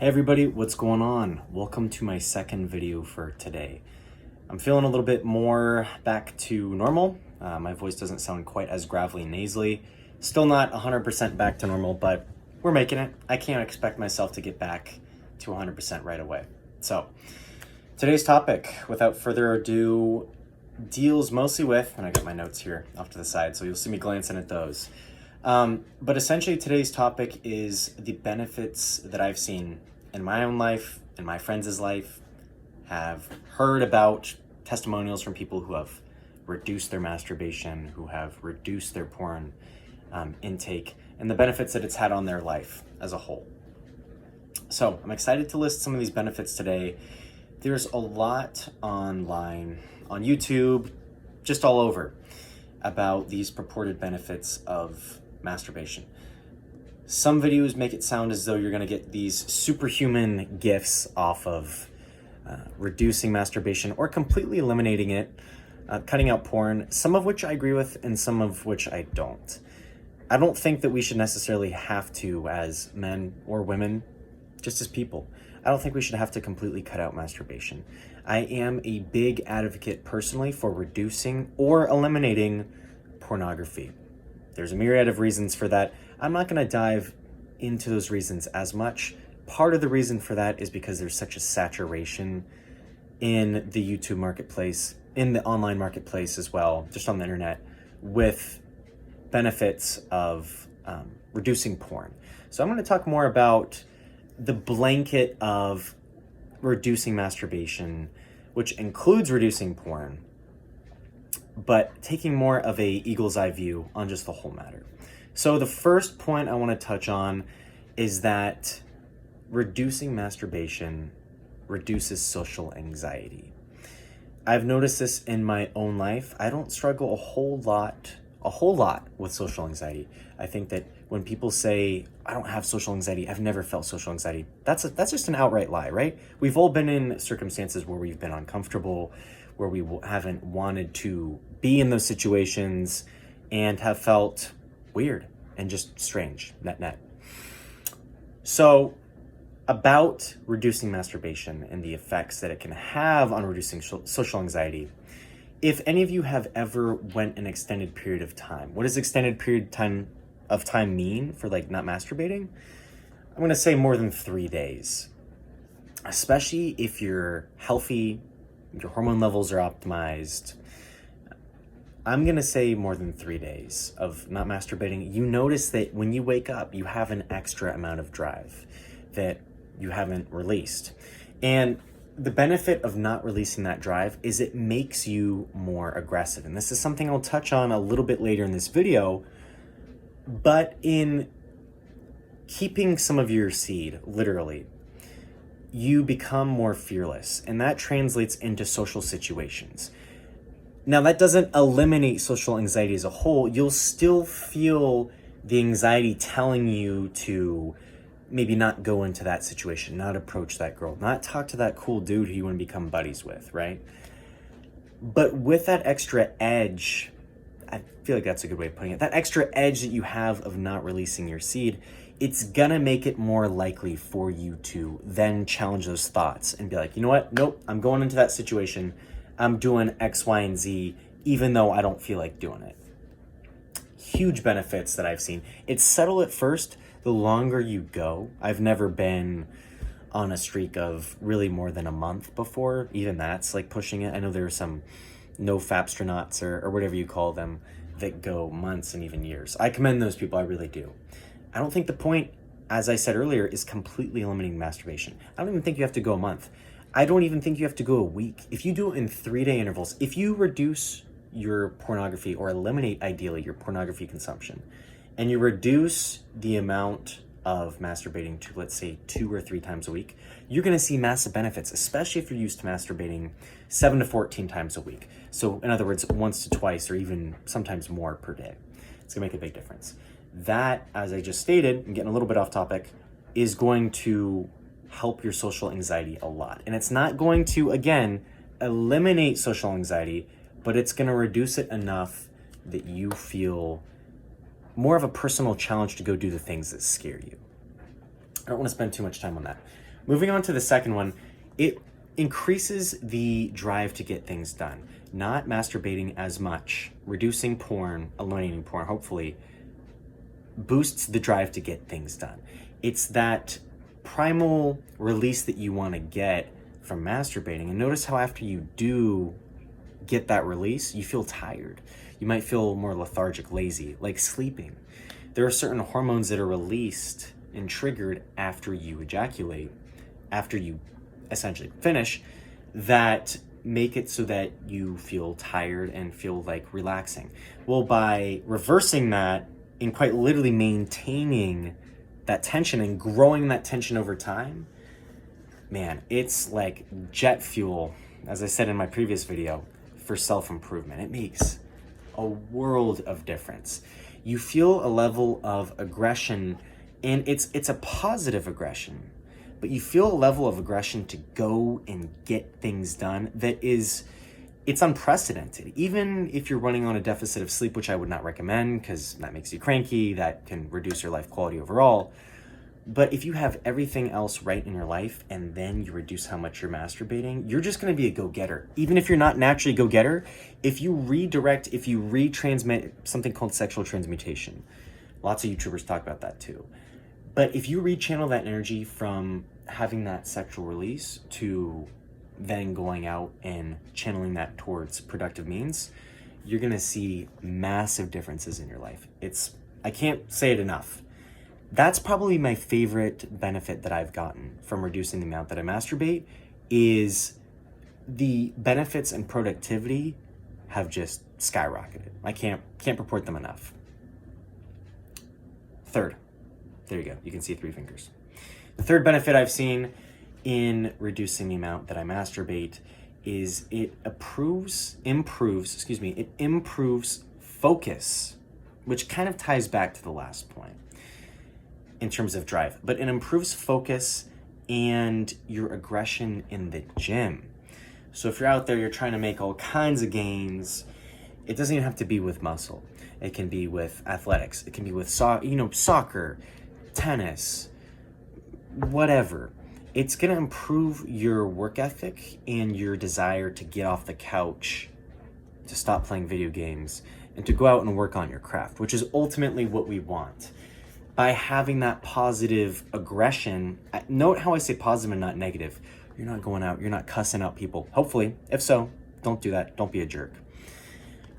Hey everybody, what's going on? Welcome to my second video for today. I'm feeling a little bit more back to normal. My voice doesn't sound quite as gravelly and nasally. Still not 100% back to normal, but we're making it. I can't expect myself to get back to 100% right away. So today's topic, without further ado, deals mostly with, and I got my notes here off to the side, so you'll see me glancing at those. But essentially today's topic is the benefits that I've seen in my own life, in my friends' life, have heard about testimonials from people who have reduced their masturbation, who have reduced their porn intake, and the benefits that it's had on their life as a whole. So I'm excited to list some of these benefits today. There's a lot online, on YouTube, just all over, about these purported benefits of masturbation. Some videos make it sound as though you're going to get these superhuman gifts off of reducing masturbation or completely eliminating it, cutting out porn, some of which I agree with and some of which I don't. I don't think that we should necessarily have to, as men or women, just as people, I don't think we should have to completely cut out masturbation. I am a big advocate personally for reducing or eliminating pornography. There's a myriad of reasons for that. I'm not going to dive into those reasons as much. Part of the reason for that is because there's such a saturation in the YouTube marketplace, in the online marketplace as well, just on the internet, with benefits of reducing porn. So I'm going to talk more about the blanket of reducing masturbation, which includes reducing porn, but taking more of a eagle's eye view on just the whole matter. So the first point I want to touch on is that reducing masturbation reduces social anxiety. I've noticed this in my own life. I don't struggle a whole lot with social anxiety. I think that when people say, I don't have social anxiety, I've never felt social anxiety, that's just an outright lie, right? We've all been in circumstances where we've been uncomfortable, where we haven't wanted to be in those situations and have felt weird and just strange, net. So about reducing masturbation and the effects that it can have on reducing social anxiety, if any of you have ever went an extended period of time, what does extended period of time mean for like not masturbating? I'm going to say more than 3 days, especially if you're healthy, your hormone levels are optimized. I'm going to say more than 3 days of not masturbating. You notice that when you wake up, you have an extra amount of drive that you haven't released. And the benefit of not releasing that drive is it makes you more aggressive. And this is something I'll touch on a little bit later in this video. But in keeping some of your seed, literally, you become more fearless. And that translates into social situations. Now, that doesn't eliminate social anxiety as a whole. You'll still feel the anxiety telling you to maybe not go into that situation, not approach that girl, not talk to that cool dude who you want to become buddies with, right? But with that extra edge, I feel like that's a good way of putting it, that extra edge that you have of not releasing your seed, it's gonna make it more likely for you to then challenge those thoughts and be like, you know what? Nope, I'm going into that situation. I'm doing X, Y, and Z, even though I don't feel like doing it. Huge benefits that I've seen. It's subtle at first. The longer you go, I've never been on a streak of really more than a month before. Even that's like pushing it. I know there are some no fapstronauts or whatever you call them that go months and even years. I commend those people, I really do. I don't think the point, as I said earlier, is completely eliminating masturbation. I don't even think you have to go a month. I don't even think you have to go a week. If you do it in 3-day intervals, if you reduce your pornography or eliminate ideally your pornography consumption, and you reduce the amount of masturbating to, let's say, 2 or 3 times a week, you're going to see massive benefits, especially if you're used to masturbating 7 to 14 times a week. So in other words, once to twice or even sometimes more per day. It's going to make a big difference. That, as I just stated, I'm getting a little bit off topic, is going to help your social anxiety a lot. And it's not going to, again, eliminate social anxiety, but it's going to reduce it enough that you feel more of a personal challenge to go do the things that scare you. I don't want to spend too much time on that. Moving on to the second one, it increases the drive to get things done. Not masturbating as much, reducing porn, eliminating porn, hopefully, boosts the drive to get things done. It's that primal release that you want to get from masturbating. And notice how after you do get that release, you feel tired. You might feel more lethargic, lazy, like sleeping. There are certain hormones that are released and triggered after you ejaculate, after you essentially finish, that make it so that you feel tired and feel like relaxing. Well, by reversing that and quite literally maintaining that tension and growing that tension over time, man, it's like jet fuel, as I said in my previous video, for self-improvement. It makes a world of difference. You feel a level of aggression, and it's a positive aggression, but you feel a level of aggression to go and get things done that is, it's unprecedented. Even if you're running on a deficit of sleep, which I would not recommend because that makes you cranky, that can reduce your life quality overall. But if you have everything else right in your life and then you reduce how much you're masturbating, you're just going to be a go-getter. Even if you're not naturally a go-getter, if you redirect, if you retransmit something called sexual transmutation, lots of YouTubers talk about that too. But if you rechannel that energy from having that sexual release to then going out and channeling that towards productive means, you're going to see massive differences in your life. I can't say it enough. That's probably my favorite benefit that I've gotten from reducing the amount that I masturbate, is the benefits and productivity have just skyrocketed. I can't purport them enough. Third, there you go. You can see 3 fingers. The third benefit I've seen in reducing the amount that I masturbate is it improves focus, which kind of ties back to the last point in terms of drive, but it improves focus and your aggression in the gym. So if you're out there, you're trying to make all kinds of gains, it doesn't even have to be with muscle. It can be with athletics. It can be with soccer, tennis, whatever. It's gonna improve your work ethic and your desire to get off the couch, to stop playing video games, and to go out and work on your craft, which is ultimately what we want. By having that positive aggression, note how I say positive and not negative. You're not going out, you're not cussing out people. Hopefully, if so, don't do that. Don't be a jerk.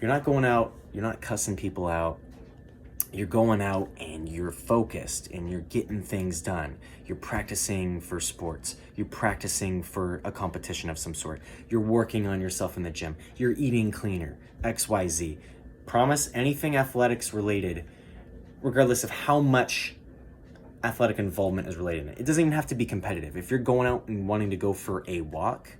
You're not going out, you're not cussing people out. You're going out and you're focused and you're getting things done. You're practicing for sports. You're practicing for a competition of some sort. You're working on yourself in the gym. You're eating cleaner, XYZ. Promise anything athletics related, regardless of how much athletic involvement is related in it. It doesn't even have to be competitive. If you're going out and wanting to go for a walk,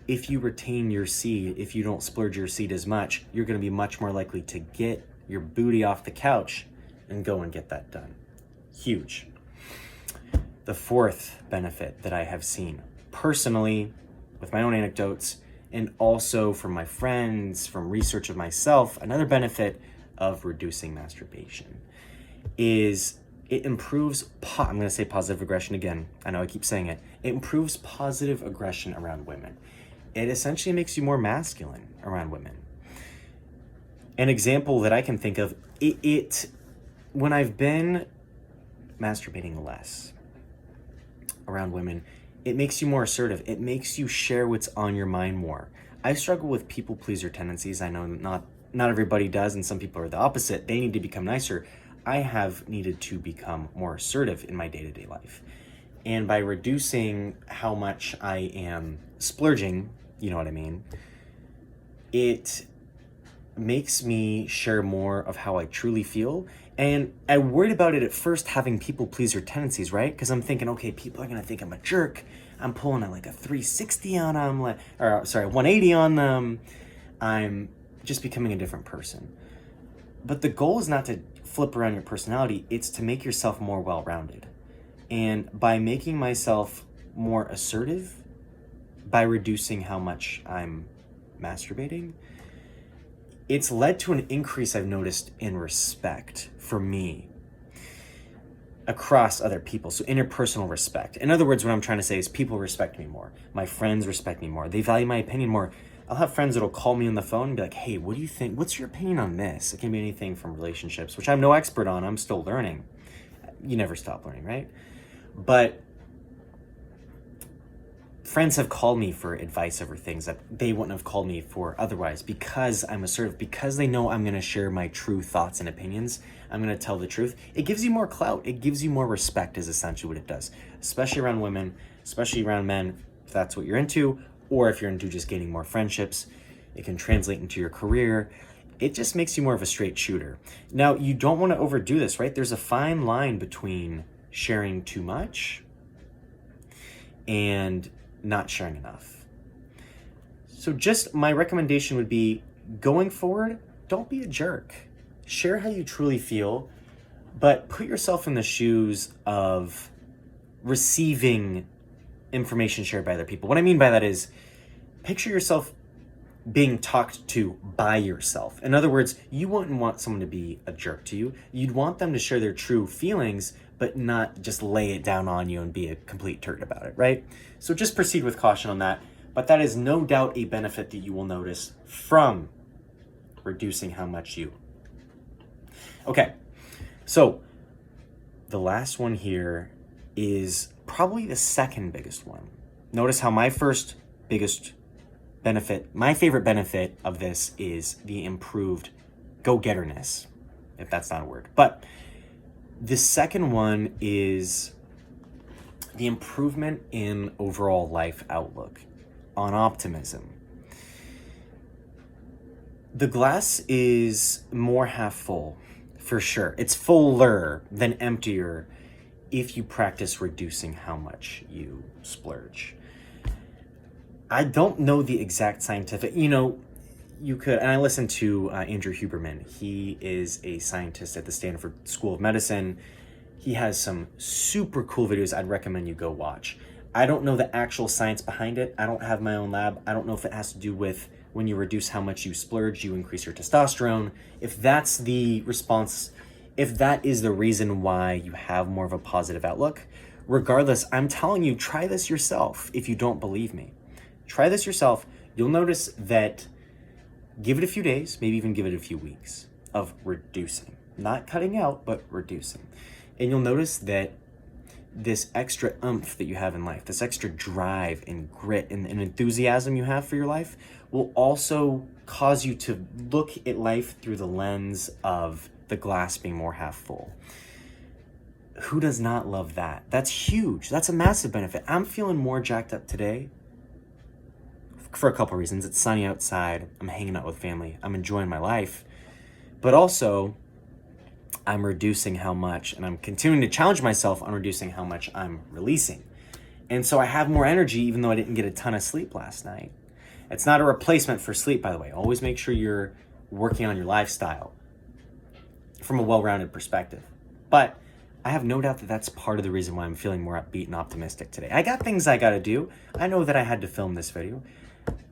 if you retain your seed, if you don't splurge your seed as much, you're going to be much more likely to get your booty off the couch and go and get that done. Huge. The fourth benefit that I have seen personally with my own anecdotes and also from my friends, from research of myself, another benefit of reducing masturbation is it improves, I'm going to say positive aggression again. I know I keep saying it. It improves positive aggression around women. It essentially makes you more masculine around women. An example that I can think of, when I've been masturbating less around women, it makes you more assertive. It makes you share what's on your mind more. I struggle with people pleaser tendencies. I know not everybody does, and some people are the opposite. They need to become nicer. I have needed to become more assertive in my day-to-day life. And by reducing how much I am splurging, you know what I mean, it makes me share more of how I truly feel. And I worried about it at first, having people pleaser tendencies, right? Because I'm thinking, okay, people are gonna think I'm a jerk. I'm pulling like a 360 on them, 180 on them. I'm just becoming a different person. But the goal is not to flip around your personality, it's to make yourself more well-rounded. And by making myself more assertive, by reducing how much I'm masturbating, it's led to an increase I've noticed in respect for me. across other people. So interpersonal respect. In other words, what I'm trying to say is people respect me more. My friends respect me more. They value my opinion more. I'll have friends that'll call me on the phone and be like, hey, what do you think? What's your opinion on this? It can be anything from relationships, which I'm no expert on. I'm still learning. You never stop learning, right? But friends have called me for advice over things that they wouldn't have called me for otherwise, because I'm assertive, because they know I'm going to share my true thoughts and opinions. I'm going to tell the truth. It gives you more clout. It gives you more respect is essentially what it does, especially around women, especially around men, if that's what you're into, or if you're into just gaining more friendships. It can translate into your career. It just makes you more of a straight shooter. Now, you don't want to overdo this, right? There's a fine line between sharing too much and not sharing enough. So just my recommendation would be, going forward, don't be a jerk. Share how you truly feel, but put yourself in the shoes of receiving information shared by other people. What I mean by that is, picture yourself being talked to by yourself. In other words, you wouldn't want someone to be a jerk to you. You'd want them to share their true feelings, but not just lay it down on you and be a complete turd about it, right? So just proceed with caution on that. But that is no doubt a benefit that you will notice from reducing how much you. Okay, so the last one here is probably the second biggest one. Notice how my first biggest benefit, my favorite benefit of this is the improved go-getterness, if that's not a word. But the second one is the improvement in overall life outlook, on optimism. The glass is more half full, for sure. It's fuller than emptier if you practice reducing how much you splurge. I don't know the exact scientific, you could, and I listened to Andrew Huberman. He is a scientist at the Stanford School of Medicine. He has some super cool videos I'd recommend you go watch. I don't know the actual science behind it. I don't have my own lab. I don't know if it has to do with when you reduce how much you splurge, you increase your testosterone. If that's the response, if that is the reason why you have more of a positive outlook, regardless, I'm telling you, try this yourself if you don't believe me. Try this yourself. You'll notice that, give it a few days, maybe even give it a few weeks of reducing. Not cutting out, but reducing. And you'll notice that this extra oomph that you have in life, this extra drive and grit and enthusiasm you have for your life will also cause you to look at life through the lens of the glass being more half full. Who does not love that? That's huge. That's a massive benefit. I'm feeling more jacked up today for a couple reasons. It's sunny outside. I'm hanging out with family. I'm enjoying my life. But also, I'm reducing how much, and I'm continuing to challenge myself on reducing how much I'm releasing. And so I have more energy, even though I didn't get a ton of sleep last night. It's not a replacement for sleep, by the way. Always make sure you're working on your lifestyle from a well-rounded perspective. But I have no doubt that that's part of the reason why I'm feeling more upbeat and optimistic today. I got things I got to do. I know that I had to film this video,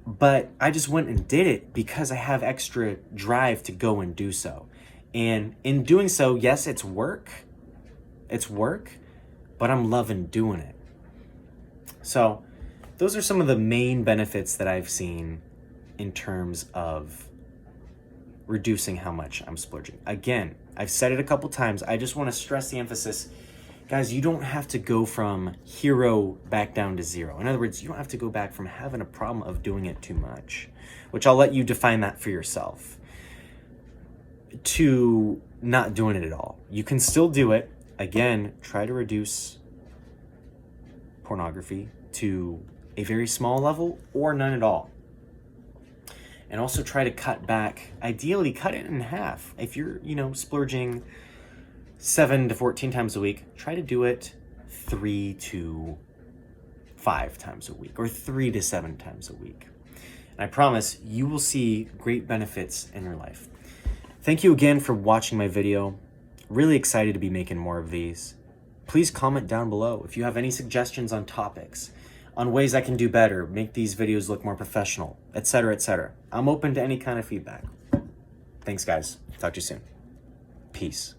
but I just went and did it because I have extra drive to go and do so. And in doing so, yes, it's work, but I'm loving doing it. So those are some of the main benefits that I've seen in terms of reducing how much I'm splurging. Again, I've said it a couple times. I just want to stress the emphasis. Guys, you don't have to go from hero back down to zero. In other words, you don't have to go back from having a problem of doing it too much, which I'll let you define that for yourself, to not doing it at all. You can still do it. Again, try to reduce pornography to a very small level or none at all. And also try to cut back, ideally cut it in half. If you're, splurging 7 to 14 times a week, try to do it 3 to 5 times a week or 3 to 7 times a week. And I promise you will see great benefits in your life. Thank you again for watching my video. Really excited to be making more of these. Please comment down below if you have any suggestions on topics, on ways I can do better, make these videos look more professional, etc., etc. I'm open to any kind of feedback. Thanks, guys. Talk to you soon. Peace.